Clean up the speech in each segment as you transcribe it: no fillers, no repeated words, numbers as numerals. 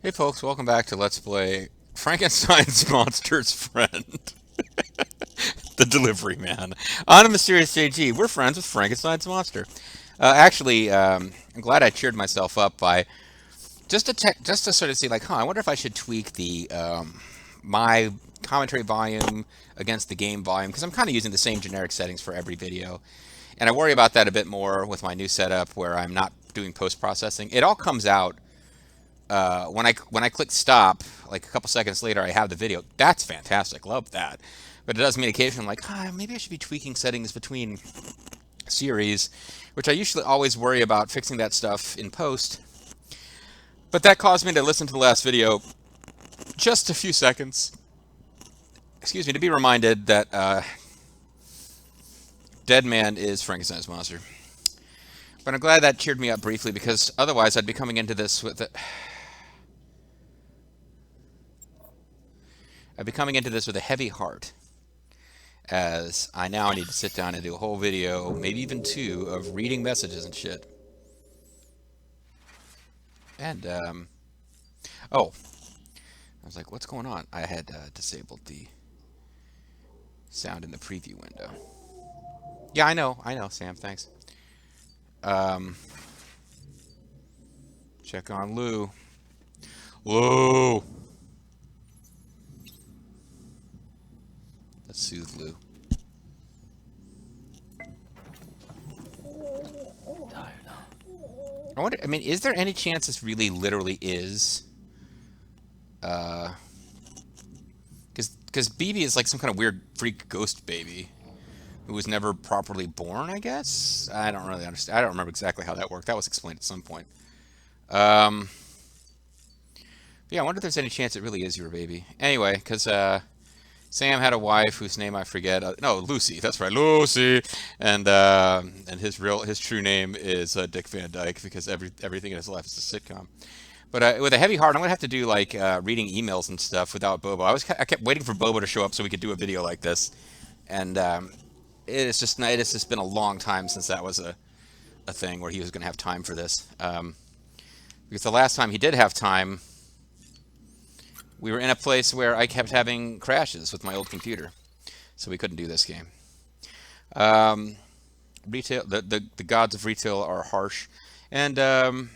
Hey folks, welcome back to Let's Play Frankenstein's Monster's Friend, the Delivery Man. On a Mysterious JG, we're friends with Frankenstein's Monster. I'm glad I cheered myself up by just to sort of see like, I wonder if I should tweak the my commentary volume against the game volume because I'm kind of using the same generic settings for every video, and I worry about that a bit more with my new setup where I'm not doing post processing. It all comes out when I click stop, like a couple seconds later, I have the video. That's fantastic. Love that. But it does mean occasionally I'm like, maybe I should be tweaking settings between series, which I usually always worry about fixing that stuff in post. But that caused me to listen to the last video just a few seconds. Excuse me, to be reminded that Dead Man is Frankenstein's monster. But I'm glad that cheered me up briefly because otherwise I'd be coming into this with a heavy heart, as I now need to sit down and do a whole video, maybe even two, of reading messages and shit. And, oh, I was like, what's going on? I had disabled the sound in the preview window. Yeah, I know, Sam, thanks. Check on Lou. Lou! Let's soothe Lou. I wonder, is there any chance this really literally is? Because BB is like some kind of weird freak ghost baby who was never properly born, I guess? I don't really understand. I don't remember exactly how that worked. That was explained at some point. Yeah, I wonder if there's any chance it really is your baby. Anyway, because Sam had a wife whose name I forget. No, Lucy. That's right, Lucy. And his true name is Dick Van Dyke because everything in his life is a sitcom. But with a heavy heart, I'm gonna have to do like reading emails and stuff without Bobo. I kept waiting for Bobo to show up so we could do a video like this, and it has just been a long time since that was a thing where he was gonna have time for this. Because the last time he did have time, we were in a place where I kept having crashes with my old computer, so we couldn't do this game. Retail, the gods of retail are harsh, and the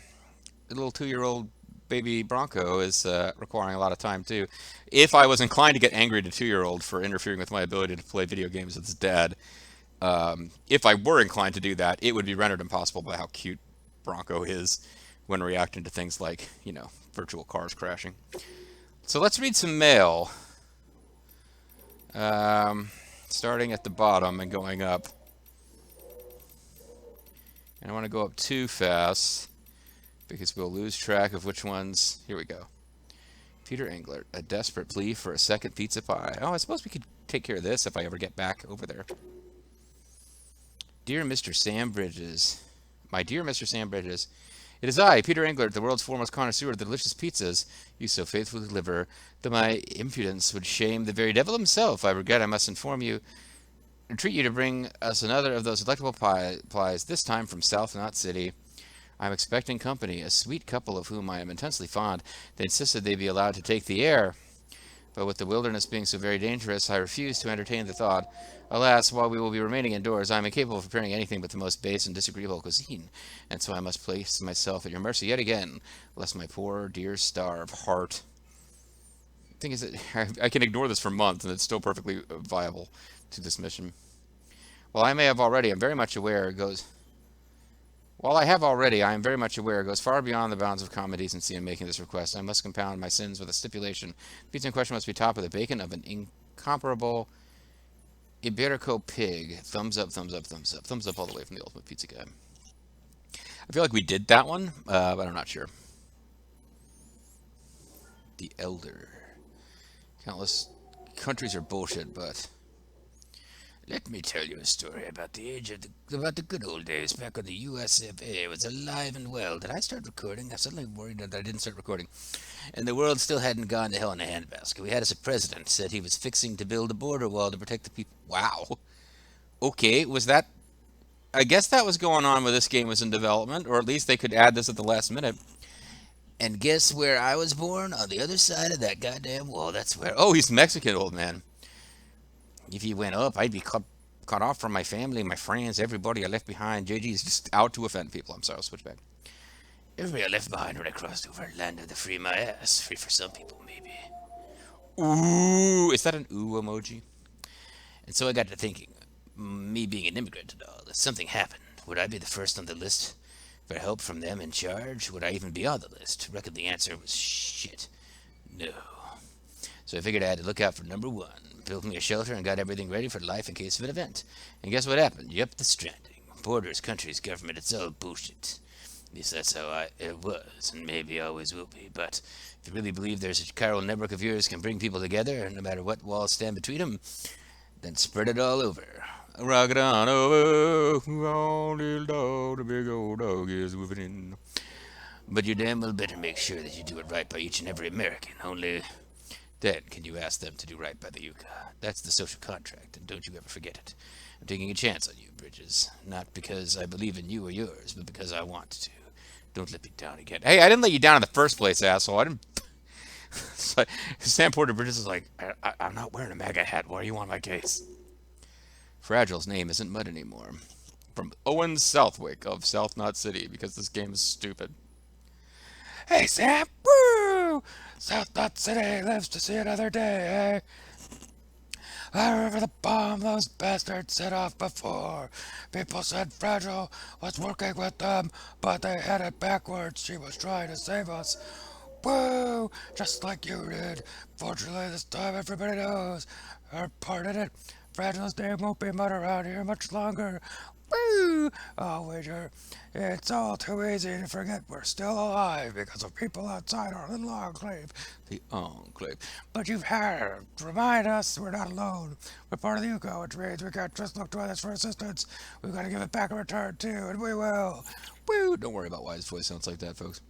little 2-year-old baby Bronco is requiring a lot of time too. If I was inclined to get angry at a 2-year-old for interfering with my ability to play video games with his dad, if I were inclined to do that, it would be rendered impossible by how cute Bronco is when reacting to things like, virtual cars crashing. So let's read some mail. Starting at the bottom and going up. And I want to go up too fast because we'll lose track of which ones. Here we go. Peter Englert, a desperate plea for a second pizza pie. Oh, I suppose we could take care of this if I ever get back over there. Dear Mr. Sam Bridges. My dear Mr. Sam Bridges, it is I, Peter Englert, the world's foremost connoisseur of the delicious pizzas you so faithfully deliver, though my impudence would shame the very devil himself. I regret I must inform you, entreat you to bring us another of those delectable pies, this time from South Knot City. I am expecting company, a sweet couple of whom I am intensely fond. They insisted they be allowed to take the air, but with the wilderness being so very dangerous, I refuse to entertain the thought. Alas, while we will be remaining indoors, I am incapable of preparing anything but the most base and disagreeable cuisine, and so I must place myself at your mercy yet again, lest my poor dear starve heart. The thing is that I can ignore this for months, and it's still perfectly viable to this mission. While I may have already, I'm very much aware it goes... While I have already, I am very much aware it goes far beyond the bounds of common decency in making this request. I must compound my sins with a stipulation. The pizza in question must be topped with the bacon of an incomparable Iberico pig. Thumbs up, thumbs up, thumbs up. Thumbs up all the way from the Ultimate Pizza Guy. I feel like we did that one, but I'm not sure. The Elder. Countless countries are bullshit, but... Let me tell you a story about the good old days back when the USFA was alive and well. Did I start recording? I'm suddenly worried that I didn't start recording. And the world still hadn't gone to hell in a handbasket. We had us a president said he was fixing to build a border wall to protect the people. Wow. Okay, was that... I guess that was going on when this game was in development, or at least they could add this at the last minute. And guess where I was born? On the other side of that goddamn wall. That's where. Oh, he's Mexican, old man. If he went up, I'd be cut off from my family, my friends, everybody I left behind. JG's just out to offend people. I'm sorry, I'll switch back. Everybody I left behind when I crossed over land of the free my ass. Free for some people, maybe. Ooh, is that an ooh emoji? And so I got to thinking, me being an immigrant and all, if something happened, would I be the first on the list for help from them in charge? Would I even be on the list? Reckon the answer was shit. No. So I figured I had to look out for number one. Built me a shelter and got everything ready for life in case of an event. And guess what happened? Yep, the stranding. Borders, countries, government, it's all bullshit. At least that's how it was, and maybe always will be. But if you really believe there's a chiral network of yours can bring people together, no matter what walls stand between them, then spread it all over. Rock it on over. Oh, little dog, the big old dog is moving in. But you damn well better make sure that you do it right by each and every American. Only then can you ask them to do right by the Yucca. That's the social contract, and don't you ever forget it. I'm taking a chance on you, Bridges. Not because I believe in you or yours, but because I want to. Don't let me down again. Hey, I didn't let you down in the first place, asshole. I didn't. It's like, Sam Porter Bridges is like, I'm not wearing a MAGA hat. Why are you on my case? Fragile's name isn't Mud anymore. From Owen Southwick of South Knot City, because this game is stupid. Hey, Sam! Woo! South Knot City lives to see another day, eh? I remember the bomb those bastards set off before. People said Fragile was working with them, but they had it backwards. She was trying to save us. Woo! Just like you did. Fortunately, this time everybody knows her part in it. Fragile's name won't be mud around here much longer. Woo! I'll wager it's all too easy to forget we're still alive because of people outside our little enclave. The enclave. But you've had to remind us we're not alone. We're part of the UCO, which means we can't just look to others for assistance. We've got to give it back in return, too, and we will. Woo! Don't worry about why his voice sounds like that, folks.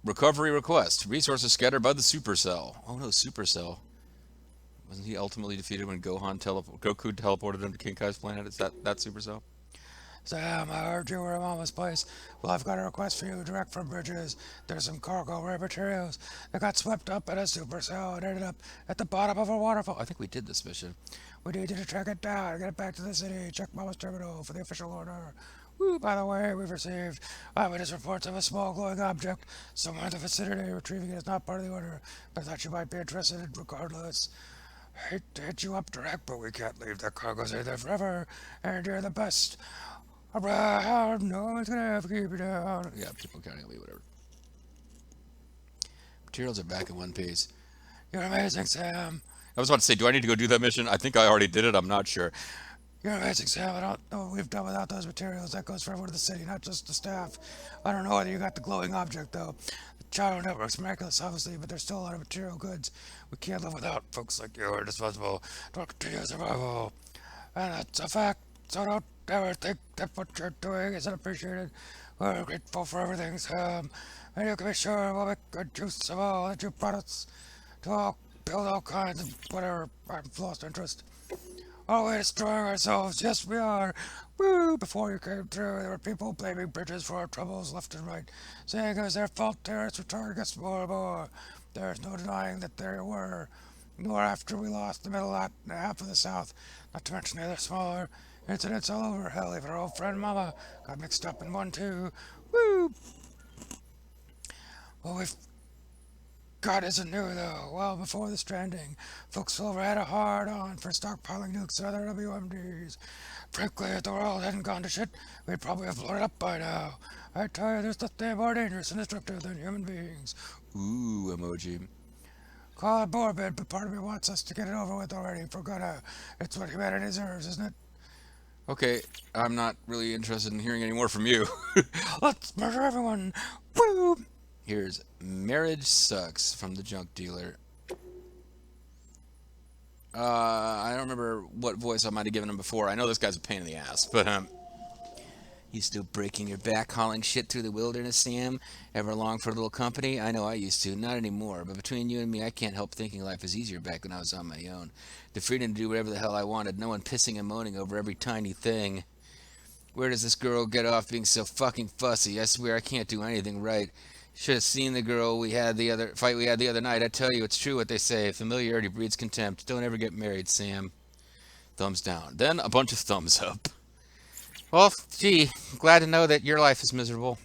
Recovery request. Resources scattered by the Supercell. Oh no, Supercell. Wasn't he ultimately defeated when Goku teleported him to King Kai's planet? Is that Supercell? Sam, I heard you were at Mama's place. Well, I've got a request for you direct from Bridges. There's some cargo rare materials that got swept up in a supercell and ended up at the bottom of a waterfall. I think we did this mission. We need you to track it down and get it back to the city. Check Mama's terminal for the official order. Woo, by the way, we've received eyewitness reports of a small glowing object somewhere in the vicinity. Retrieving it is not part of the order, but I thought you might be interested regardless. Hate to hit you up direct, but we can't leave that cargo stay there forever, and you're the best around. No one's gonna ever keep you down. Yeah, people counting on me, whatever. Materials are back in one piece. You're amazing, Sam. I was about to say, do I need to go do that mission? I think I already did it. I'm not sure. You're amazing, Sam. I don't know what we've done without those materials. That goes for everyone in the city, not just the staff. I don't know whether you got the glowing object, though. The gyro network's miraculous, obviously, but there's still a lot of material goods we can't live without. Folks like you are indispensable to our continued survival. And that's a fact, so don't ever think that what you're doing isn't appreciated. We're grateful for everything, Sam. And you can be sure we'll make good use of all that you brought us to all build all kinds of whatever. I've lost interest. Are we destroying ourselves? Yes, we are. Woo! Before you came through, there were people blaming Bridges for our troubles left and right, saying it was their fault terrorists were targeting us more and more. There's no denying that there were. Nor after we lost the middle half of the South, not to mention the other smaller incidents all over. Hell, even our old friend Mama got mixed up in one too. Woo! Well, we've God isn't new, though. Well, before the stranding, Folksville had a hard-on for stockpiling nukes and other WMDs. Frankly, if the world hadn't gone to shit, we'd probably have blown it up by now. I tell you, there's nothing more dangerous and destructive than human beings. Ooh, emoji. Call it morbid, but part of me wants us to get it over with already for good. It's what humanity deserves, isn't it? Okay, I'm not really interested in hearing any more from you. Let's murder everyone. Woo! Here's Marriage Sucks from the Junk Dealer. I don't remember what voice I might have given him before. I know this guy's a pain in the ass, but you still breaking your back hauling shit through the wilderness, Sam? Ever long for a little company? I know I used to, not anymore. But between you and me, I can't help thinking life was easier back when I was on my own. The freedom to do whatever the hell I wanted, no one pissing and moaning over every tiny thing. Where does this girl get off being so fucking fussy? I swear I can't do anything right. Should have seen the girl we had the other fight we had the other night. I tell you, it's true what they say. Familiarity breeds contempt. Don't ever get married, Sam. Thumbs down. Then a bunch of thumbs up. Well, gee, glad to know that your life is miserable.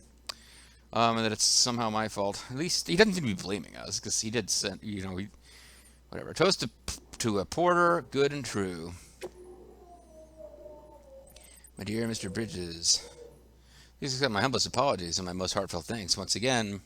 And that it's somehow my fault. At least he doesn't seem to be blaming us, because he did send, whatever. Toast to a porter, good and true. My dear Mr. Bridges, please accept my humblest apologies and my most heartfelt thanks. Once again,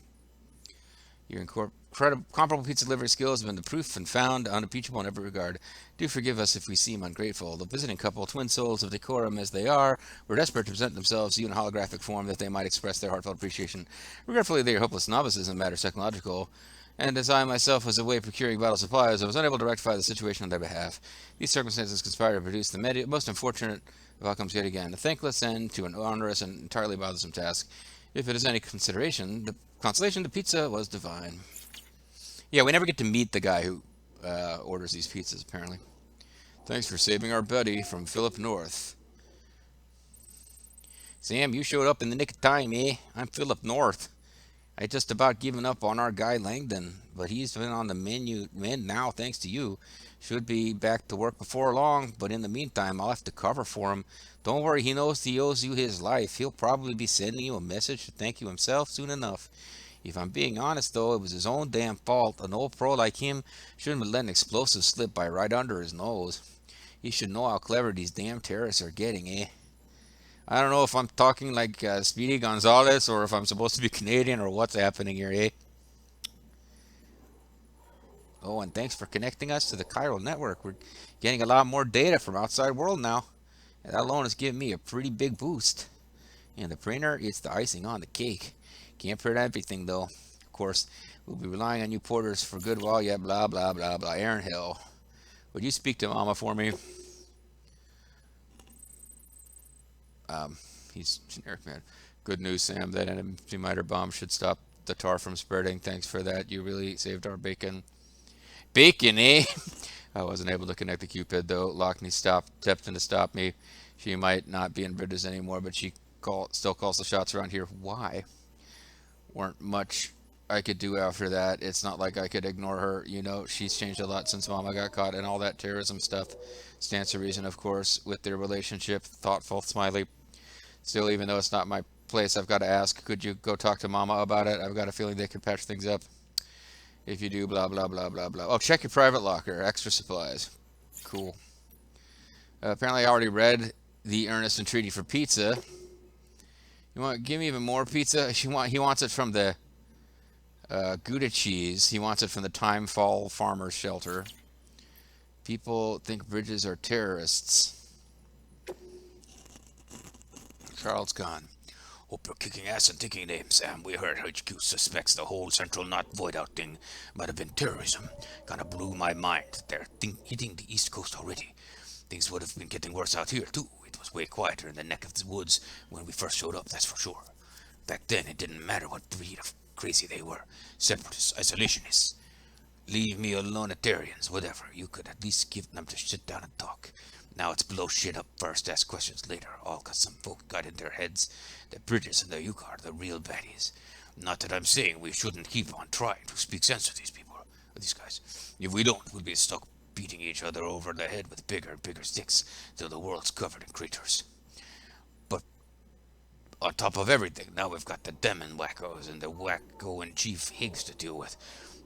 your comparable pizza delivery skills have been the proof and found unimpeachable in every regard. Do forgive us if we seem ungrateful. The visiting couple, twin souls of decorum as they are, were desperate to present themselves to you in holographic form that they might express their heartfelt appreciation. Regretfully, they are hopeless novices in matters technological, and as I myself was away procuring bottle supplies, I was unable to rectify the situation on their behalf. These circumstances conspired to produce the most unfortunate of outcomes yet again, a thankless end to an onerous and entirely bothersome task. If it is any consolation, the pizza was divine. Yeah, we never get to meet the guy who orders these pizzas, apparently. Thanks for saving our buddy from Philip North. Sam, you showed up in the nick of time, eh? I'm Philip North. I just about given up on our guy Langdon, but he's been on the mend now thanks to you. Should be back to work before long, but in the meantime, I'll have to cover for him. Don't worry, he knows he owes you his life. He'll probably be sending you a message to thank you himself soon enough. If I'm being honest, though, it was his own damn fault. An old pro like him shouldn't have let an explosive slip by right under his nose. He should know how clever these damn terrorists are getting, eh? I don't know if I'm talking like Speedy Gonzalez or if I'm supposed to be Canadian or what's happening here, eh? Oh, and thanks for connecting us to the chiral network. We're getting a lot more data from outside world now. And that alone has given me a pretty big boost. And the printer, it's the icing on the cake. Can't print everything, though. Of course, we'll be relying on you porters for good while yet, blah, blah, blah, blah. Aaron Hill, would you speak to Mama for me? He's generic, man. Good news, Sam. That anti-miter bomb should stop the tar from spreading. Thanks for that. You really saved our bacon. Bacon, eh? I wasn't able to connect the Cupid, though. Lockney stepped in to stop me. She might not be in Bridges anymore, but she still calls the shots around here. Why? Weren't much I could do after that. It's not like I could ignore her. She's changed a lot since Mama got caught and all that terrorism stuff. Stands to reason, of course, with their relationship. Thoughtful, smiley. Still, even though it's not my place, I've got to ask, could you go talk to Mama about it? I've got a feeling they could patch things up. If you do, blah, blah, blah, blah, blah. Oh, check your private locker. Extra supplies. Cool. Apparently, I already read the Earnest Entreaty for pizza. You want give me even more pizza? He wants it from the Gouda cheese. He wants it from the Timefall Farmers Shelter. People think Bridges are terrorists. Charles gone. Hope you're kicking ass and taking names, Sam. We heard HQ suspects the whole Central Knot void-out thing might have been terrorism. Kinda blew my mind. They're hitting the East Coast already. Things would have been getting worse out here, too. It was way quieter in the neck of the woods when we first showed up, that's for sure. Back then, it didn't matter what breed of crazy they were. Separatists, isolationists. Leave me alone-atarians, whatever. You could at least give them to sit down and talk. Now it's blow shit up first, ask questions later, all 'cause some folk got in their heads that Bridges and the Yukar are the real baddies. Not that I'm saying we shouldn't keep on trying to speak sense to these guys. If we don't, we'll be stuck beating each other over the head with bigger and bigger sticks till the world's covered in craters. But on top of everything, now we've got the Demon wackos and the wacko-in-chief Higgs to deal with.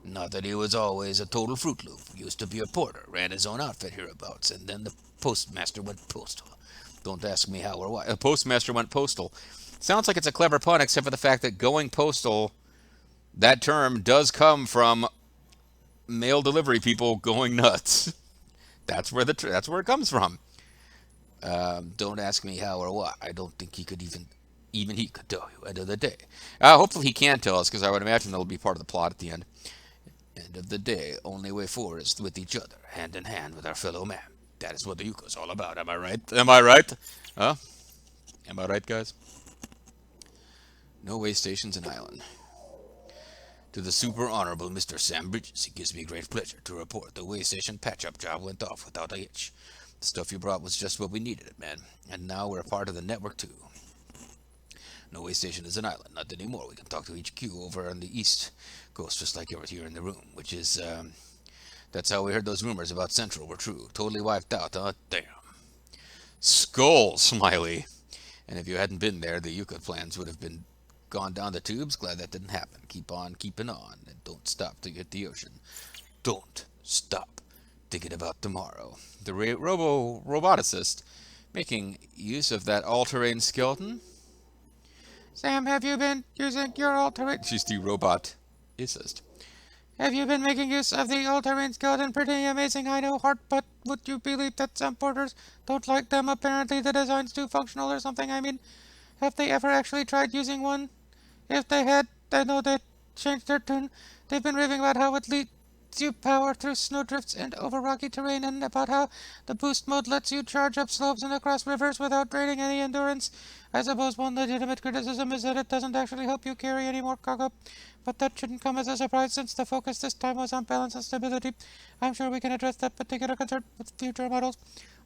Not that he was always a total Fruit Loop. Used to be a porter, ran his own outfit hereabouts, and then the postmaster went postal. Don't ask me how or why. A postmaster went postal. Sounds like it's a clever pun, except for the fact that going postal, that term does come from mail delivery people going nuts. That's where it comes from. Don't ask me how or why. I don't think he could even he could tell you. End of the day. Hopefully he can tell us, because I would imagine that'll be part of the plot at the end. End of the day, only way forward is with each other, hand in hand with our fellow man. That is what the Yuko's all about. Am I right? Am I right? Huh? Am I right, guys? No way stations in Island. To the super honorable Mr. Sam Bridges, it gives me great pleasure to report the way station patch-up job went off without a hitch. The stuff you brought was just what we needed, man. And now we're a part of the network, too. No way station is an island. Not anymore. We can talk to HQ over on the east coast, just like yours here in the room, which is, that's how we heard those rumors about Central were true. Totally wiped out, huh? Damn. Skull, Smiley. And if you hadn't been there, the Yucca plans would have been gone down the tubes. Glad that didn't happen. Keep on keeping on, and don't stop to get the ocean. Don't stop thinking about tomorrow. The roboticist, making use of that all-terrain skeleton. Sam, have you been using your all-terrain? She's the roboticist. Have you been making use of the all-terrain skeleton? Pretty amazing, I know, Heart, but would you believe that some porters don't like them? Apparently the design's too functional or something. I mean, have they ever actually tried using one? If they had, I know they changed their tune. They've been raving about how it leads you power through snowdrifts and over rocky terrain, and about how the boost mode lets you charge up slopes and across rivers without draining any endurance. I suppose one legitimate criticism is that it doesn't actually help you carry any more cargo, but that shouldn't come as a surprise since the focus this time was on balance and stability. I'm sure we can address that particular concern with future models.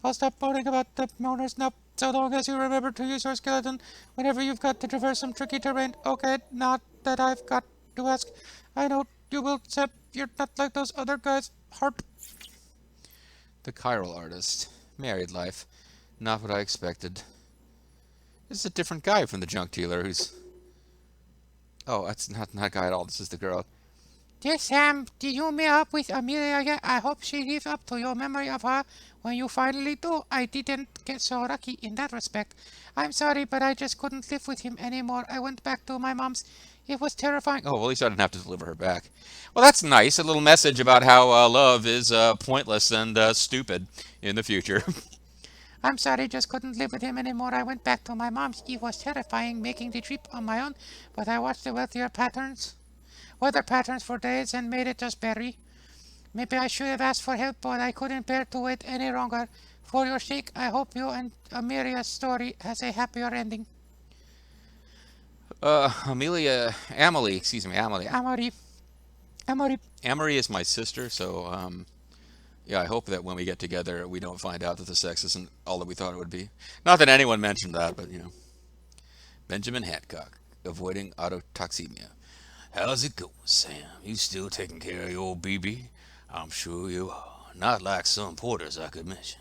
I'll stop moaning about the owners now, so long as you remember to use your skeleton whenever you've got to traverse some tricky terrain. Okay, not that I've got to ask. I know you will, Seb. You're not like those other guys. Harp. The chiral artist. Married life. Not what I expected. This is a different guy from the junk dealer who's... Oh, that's not that guy at all. This is the girl. Dear Sam, did you meet up with Amelia yet? I hope she lives up to your memory of her when you finally do. I didn't get so lucky in that respect. I'm sorry, but I just couldn't live with him anymore. I went back to my mom's. It was terrifying. Oh, well, at least I didn't have to deliver her back. Well, that's nice. A little message about how love is pointless and stupid in the future. I'm sorry, just couldn't live with him anymore. I went back to my mom's. It was terrifying making the trip on my own, but I watched the weather patterns for days and made it just berry. Maybe I should have asked for help, but I couldn't bear to wait any longer. For your sake, I hope you and Amelia's story has a happier ending. Amory. Amory is my sister, so, yeah, I hope that when we get together, we don't find out that the sex isn't all that we thought it would be. Not that anyone mentioned that, but, you know. Benjamin Hancock, avoiding autotoxemia. How's it going, Sam? You still taking care of your BB? I'm sure you are. Not like some porters I could mention.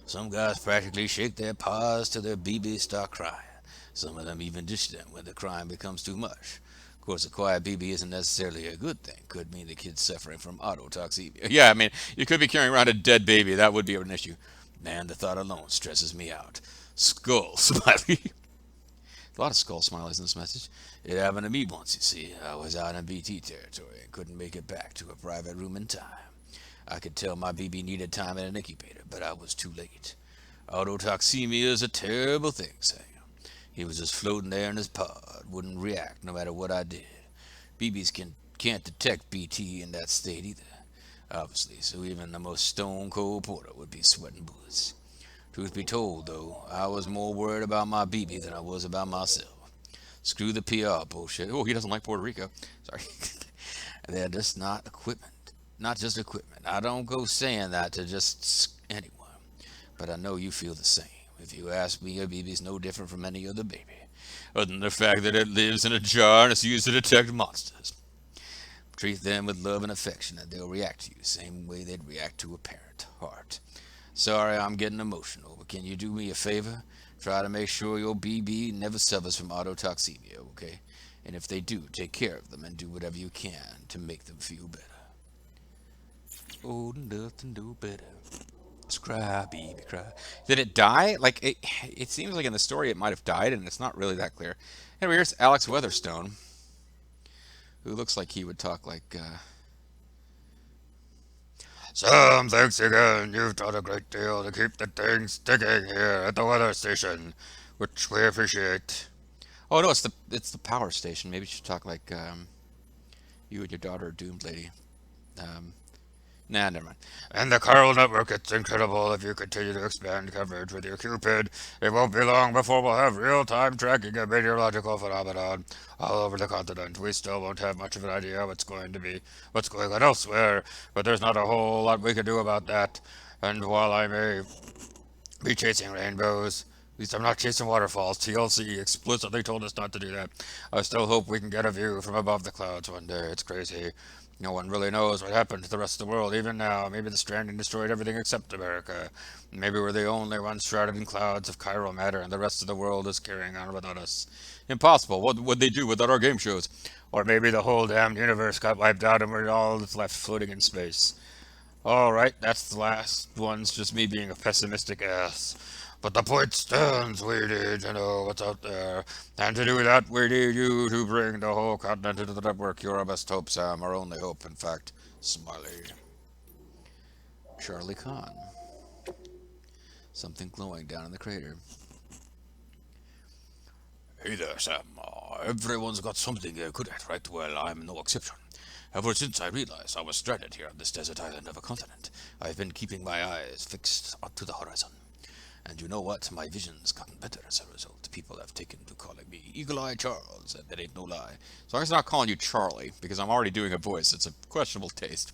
Some guys practically shake their paws till their BBs start crying. Some of them even dish them when the crying becomes too much. Of course, a quiet BB isn't necessarily a good thing. Could mean the kid's suffering from autotoxemia. Yeah, I mean, you could be carrying around a dead baby. That would be an issue. Man, the thought alone stresses me out. Skull, smiley. A lot of skull smileys in this message. It happened to me once, you see. I was out in BT territory and couldn't make it back to a private room in time. I could tell my BB needed time in an incubator, but I was too late. Autotoxemia is a terrible thing, Sam. He was just floating there in his pod, wouldn't react no matter what I did. BBs can't detect BT in that state either, obviously, so even the most stone-cold porter would be sweating bullets. Truth be told, though, I was more worried about my BB than I was about myself. Screw the PR bullshit. Oh, he doesn't like Puerto Rico. Sorry. They're just not equipment. Not just equipment. I don't go saying that to just anyone. But I know you feel the same. If you ask me, a BB's no different from any other baby. Other than the fact that it lives in a jar and it's used to detect monsters. Treat them with love and affection and they'll react to you the same way they'd react to a parent. Heart. Sorry I'm getting emotional, but can you do me a favor? Try to make sure your BB never suffers from autotoxemia, okay? And if they do, take care of them and do whatever you can to make them feel better. Oh, nothing do better. Just cry, baby, cry. Did it die? Like, it seems like in the story it might have died, and it's not really that clear. Anyway, here's Alex Weatherstone, who looks like he would talk like, Sam, thanks again. You've done a great deal to keep the things ticking here at the weather station, which we appreciate. Oh no, it's the power station. Maybe you should talk like you and your daughter are doomed, lady. Um, Nah, never mind. And the Carl network, it's incredible if you continue to expand coverage with your Cupid. It won't be long before we'll have real-time tracking of meteorological phenomenon all over the continent. We still won't have much of an idea what's going on elsewhere, but there's not a whole lot we can do about that. And while I may be chasing rainbows, least I'm not chasing waterfalls. TLC explicitly told us not to do that. I still hope we can get a view from above the clouds one day. It's crazy. No one really knows what happened to the rest of the world, even now. Maybe the stranding destroyed everything except America. Maybe we're the only ones shrouded in clouds of chiral matter, and the rest of the world is carrying on without us. Impossible. What would they do without our game shows? Or maybe the whole damn universe got wiped out and we're all that's left floating in space. Alright, that's the last one's just me being a pessimistic ass. But the point stands, we need to know what's out there. And to do that, we need you to bring the whole continent into the network. You're our best hope, Sam. Our only hope, in fact. Smiley. Charlie Kahn. Something glowing down in the crater. Hey there, Sam. Everyone's got something they're good at, right? Well, I'm no exception. Ever since I realized I was stranded here on this desert island of a continent, I've been keeping my eyes fixed up to the horizon. And you know what? My vision's gotten better as a result. People have taken to calling me Eagle Eye Charles, and that ain't no lie. So I'm not calling you Charlie, because I'm already doing a voice. It's a questionable taste.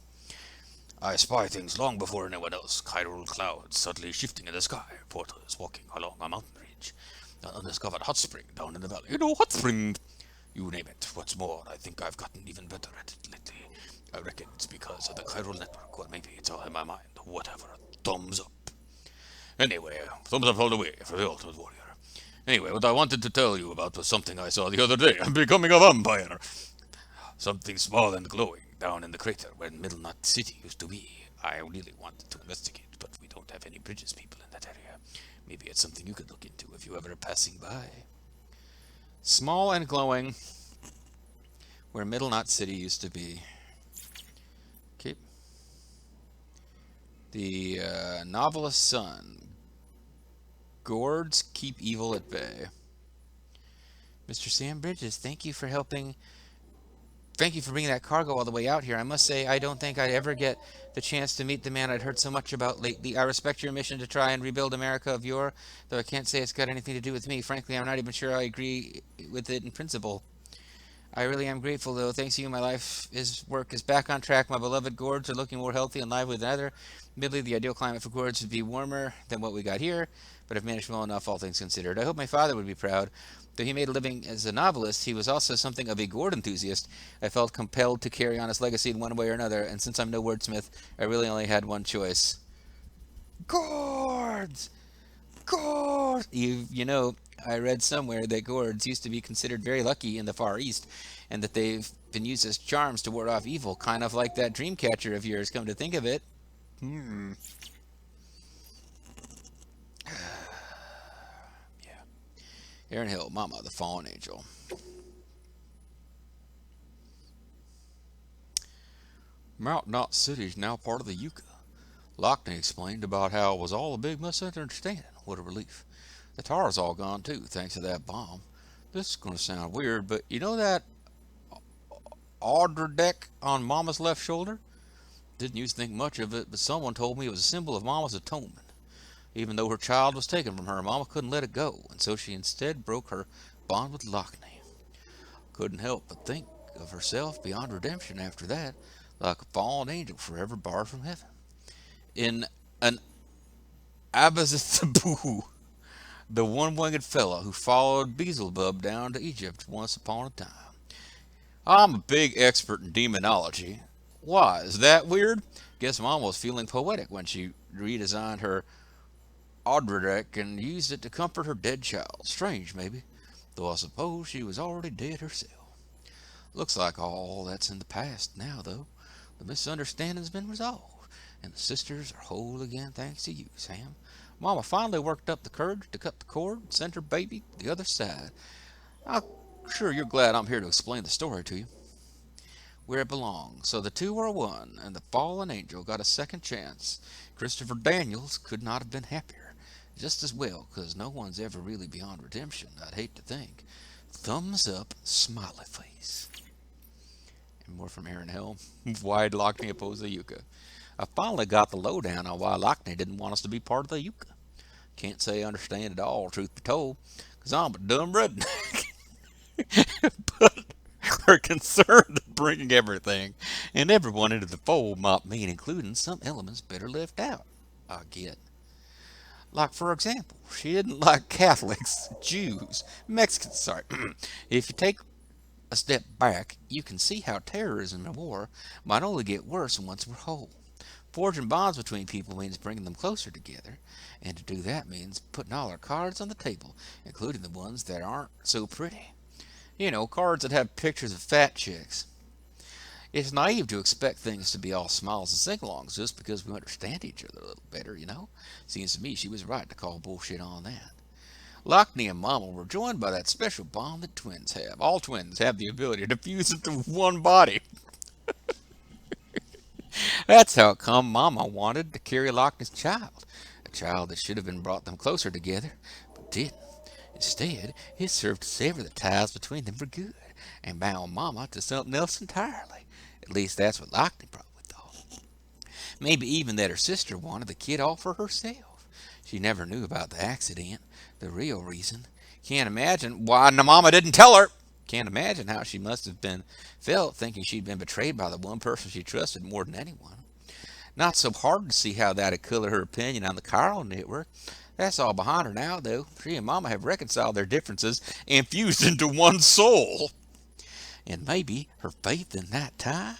I spy things long before anyone else. Chiral clouds suddenly shifting in the sky. Porters walking along a mountain ridge. An undiscovered hot spring down in the valley. You know, hot spring. You name it. What's more, I think I've gotten even better at it lately. I reckon it's because of the chiral network, or maybe it's all in my mind. Whatever. Thumbs up. Anyway, thumbs up all the way for the ultimate warrior. Anyway, what I wanted to tell you about was something I saw the other day. I'm becoming a vampire. Something small and glowing down in the crater where Middle Knot City used to be. I really wanted to investigate, but we don't have any bridges people in that area. Maybe it's something you could look into if you ever are passing by. Small and glowing, where Middle Knot City used to be. Okay. The novelist's son. Gourds keep evil at bay. Mr. Sam Bridges, thank you for helping. Thank you for bringing that cargo all the way out here. I must say, I don't think I'd ever get the chance to meet the man I'd heard so much about lately. I respect your mission to try and rebuild America of yore, though I can't say it's got anything to do with me. Frankly, I'm not even sure I agree with it in principle. I really am grateful, though. Thanks to you, my work is back on track. My beloved gourds are looking more healthy and lively than ever. Admittedly, the ideal climate for gourds would be warmer than what we got here, but I've managed well enough, all things considered. I hope my father would be proud. Though he made a living as a novelist, he was also something of a gourd enthusiast. I felt compelled to carry on his legacy in one way or another, and since I'm no wordsmith, I really only had one choice. Gourds! Gourds! I read somewhere that gourds used to be considered very lucky in the Far East, and that they've been used as charms to ward off evil, kind of like that dream catcher of yours, come to think of it. Hmm. Yeah. Aaron Hill, Mama, the Fallen Angel. Mount Knot City is now part of the Yucca. Lockney explained about how it was all a big misunderstanding. What a relief. The tower's all gone too, thanks to that bomb. This is going to sound weird, but you know that Audra deck on Mama's left shoulder? Didn't used to think much of it, but someone told me it was a symbol of Mama's atonement. Even though her child was taken from her, Mama couldn't let it go, and so she instead broke her bond with Lockney. Couldn't help but think of herself beyond redemption after that, like a fallen angel forever barred from heaven. In an Abazithabu, the one-winged fellow who followed Beelzebub down to Egypt once upon a time. I'm a big expert in demonology. Why? Is that weird? Guess Mom was feeling poetic when she redesigned her Audra and used it to comfort her dead child. Strange, maybe, though I suppose she was already dead herself. Looks like all that's in the past now, though. The misunderstanding's been resolved, and the sisters are whole again thanks to you, Sam. Mama finally worked up the courage to cut the cord and send her baby to the other side. I'm sure you're glad I'm here to explain the story to you. Where it belongs. So the two are one, and the fallen angel got a second chance. Christopher Daniels could not have been happier. Just as well, 'cause no one's ever really beyond redemption, I'd hate to think. Thumbs up, smiley face. And more from Aaron Hill. Why'd Lockney oppose the Yucca? I finally got the lowdown on why Lockney didn't want us to be part of the Yucca. Can't say I understand it all, truth be told, 'cause I'm a dumb redneck. But her concern of bringing everything and everyone into the fold might mean including some elements better left out. I get. Like, for example, she didn't like Catholics, Jews, Mexicans, sorry. If you take a step back, you can see how terrorism and war might only get worse once we're whole. Forging bonds between people means bringing them closer together, and to do that means putting all our cards on the table, including the ones that aren't so pretty. You know, cards that have pictures of fat chicks. It's naive to expect things to be all smiles and sing-alongs just because we understand each other a little better, you know? Seems to me she was right to call bullshit on that. Lockney and Mama were joined by that special bond that twins have. All twins have the ability to fuse into one body. That's how come Mama wanted to carry Lockney's child. A child that should have been brought them closer together, but didn't. Instead, it served to sever the ties between them for good and bound Mama to something else entirely. At least that's what Lockney probably thought. Maybe even that her sister wanted the kid all for herself. She never knew about the accident, the real reason. Can't imagine why the Mama didn't tell her. Can't imagine how she must have been felt thinking she'd been betrayed by the one person she trusted more than anyone. Not so hard to see how that'd color her opinion on the Chiral network. That's all behind her now, though. She and Mama have reconciled their differences and fused into one soul. And maybe her faith in that tie,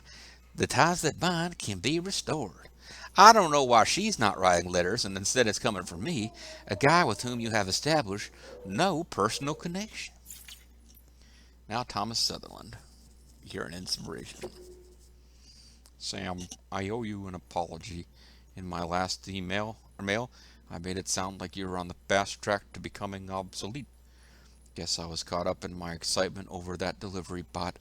the ties that bind, can be restored. I don't know why she's not writing letters and instead it's coming from me, a guy with whom you have established no personal connection. Now, Thomas Sutherland, you're an inspiration. Sam, I owe you an apology. In my last mail, I made it sound like you were on the fast track to becoming obsolete. Guess I was caught up in my excitement over that delivery bot.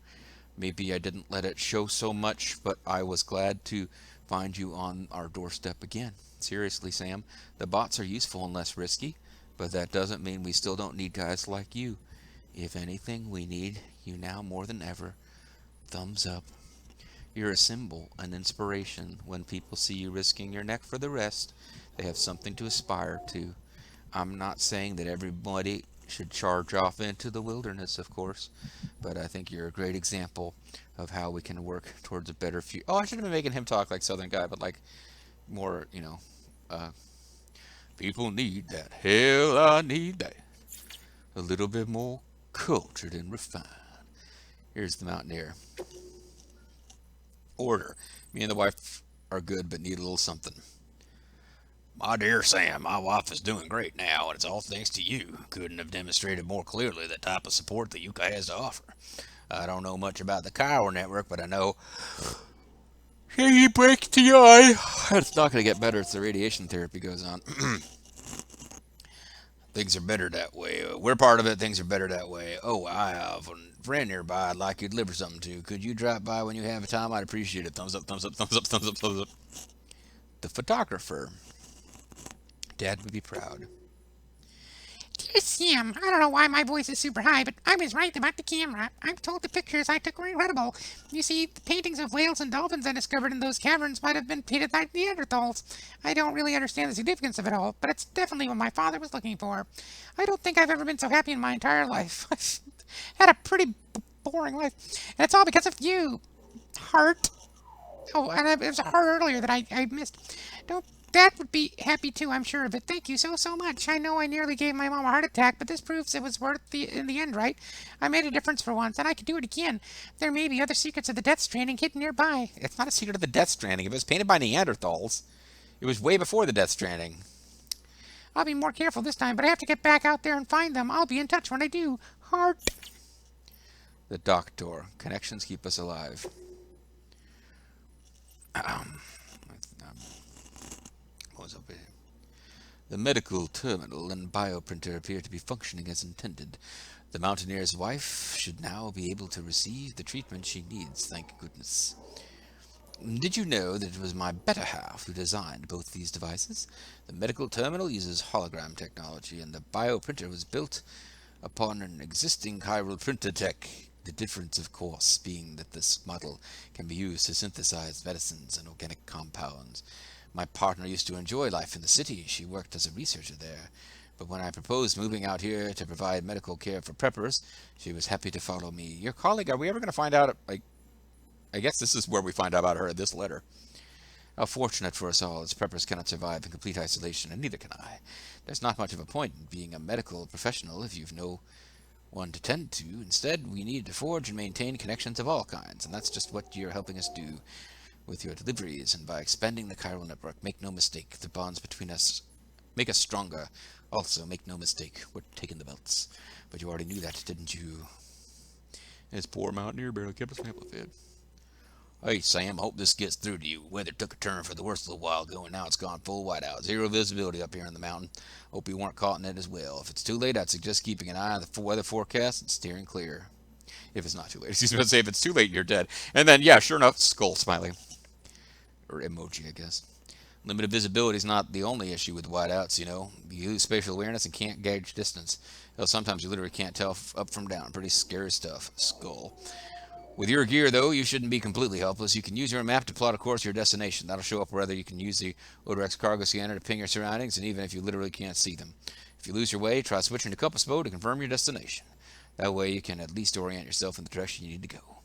Maybe I didn't let it show so much, but I was glad to find you on our doorstep again. Seriously, Sam, the bots are useful and less risky, but that doesn't mean we still don't need guys like you. If anything, we need you now more than ever. Thumbs up. You're a symbol, an inspiration. When people see you risking your neck for the rest, they have something to aspire to. I'm not saying that everybody should charge off into the wilderness, of course, but I think you're a great example of how we can work towards a better future. Oh, I should have been making him talk like Southern guy, but like more, uh, people need that. Hell, I need that. A little bit more cultured and refined. Here's the mountaineer. Order. Me and the wife are good, but need a little something. My dear Sam, my wife is doing great now, and it's all thanks to you. Couldn't have demonstrated more clearly the type of support that Yuka has to offer. I don't know much about the Chiral network, but I know he breaks the eye. It's not going to get better as the radiation therapy goes on. Things are better that way. We're part of it. Things are better that way. Oh, I have a friend nearby I'd like you to deliver something to. Could you drop by when you have time? I'd appreciate it. Thumbs up, thumbs up, thumbs up, thumbs up, thumbs up. The photographer. Dad would be proud. Dear Sam, I don't know why my voice is super high, but I was right about the camera. I'm told the pictures I took were incredible. You see, the paintings of whales and dolphins I discovered in those caverns might have been painted by Neanderthals. I don't really understand the significance of it all, but it's definitely what my father was looking for. I don't think I've ever been so happy in my entire life. I've had a pretty boring life, and it's all because of you. Heart. Oh, and it was a heart earlier that I missed. Don't Dad would be happy too, I'm sure of it. Thank you so, so much. I know I nearly gave my mom a heart attack, but this proves it was worth in the end, right? I made a difference for once, and I could do it again. There may be other secrets of the Death Stranding hidden nearby. It's not a secret of the Death Stranding. If it was painted by Neanderthals, it was way before the Death Stranding. I'll be more careful this time, but I have to get back out there and find them. I'll be in touch when I do. Heart. The doctor. Connections keep us alive. What was up here? The medical terminal and bioprinter appear to be functioning as intended. The mountaineer's wife should now be able to receive the treatment she needs, thank goodness. Did you know that it was my better half who designed both these devices? The medical terminal uses hologram technology, and the bioprinter was built upon an existing chiral printer tech. The difference, of course, being that this model can be used to synthesize medicines and organic compounds. My partner used to enjoy life in the city. She worked as a researcher there. But when I proposed moving out here to provide medical care for preppers, she was happy to follow me. Your colleague, are we ever going to find out, like, I guess this is where we find out about her in this letter. How fortunate for us all, its preppers cannot survive in complete isolation, and neither can I. There's not much of a point in being a medical professional if you've no one to tend to. Instead, we need to forge and maintain connections of all kinds, and that's just what you're helping us do with your deliveries and by expanding the chiral network. Make no mistake, the bonds between us make us stronger. Also, make no mistake, we're taking the belts. But you already knew that, didn't you? And this poor mountaineer barely kept his family fed. Hey, Sam, hope this gets through to you. Weather took a turn for the worse a little while ago, and now it's gone full whiteout. Zero visibility up here in the mountain. Hope you weren't caught in it as well. If it's too late, I'd suggest keeping an eye on the weather forecast and steering clear. If it's not too late. Excuse me, I'd say if it's too late, you're dead. And then, yeah, sure enough, skull smiley. Or emoji, I guess. Limited visibility is not the only issue with whiteouts, you know. You lose spatial awareness and can't gauge distance. Hell, sometimes you literally can't tell up from down. Pretty scary stuff. Skull. With your gear, though, you shouldn't be completely helpless. You can use your map to plot a course to your destination. That'll show up whether you can use the Odrex cargo scanner to ping your surroundings, and even if you literally can't see them. If you lose your way, try switching to compass mode to confirm your destination. That way you can at least orient yourself in the direction you need to go.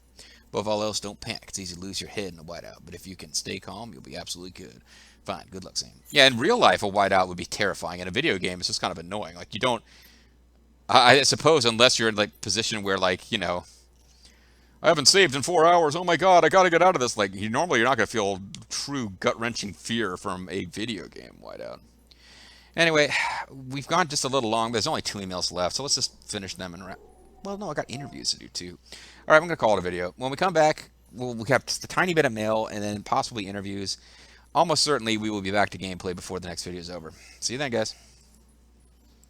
Above all else, don't panic. It's easy to lose your head in a whiteout, but if you can stay calm, you'll be absolutely good. Fine, good luck, Sam. Yeah, in real life, a whiteout would be terrifying. In a video game, it's just kind of annoying. Like, you don't... I suppose unless you're in, like, position where, like, you know... I haven't saved in 4 hours. Oh my god, I gotta get out of this. Like, normally you're not gonna feel true gut-wrenching fear from a video game whiteout. Anyway, we've gone just a little long. There's only 2 emails left, so let's just finish them and wrap. Well, no, I got interviews to do too. All right, I'm gonna call it a video. When we come back, we'll have just a tiny bit of mail and then possibly interviews. Almost certainly we will be back to gameplay before the next video is over. See you then, guys.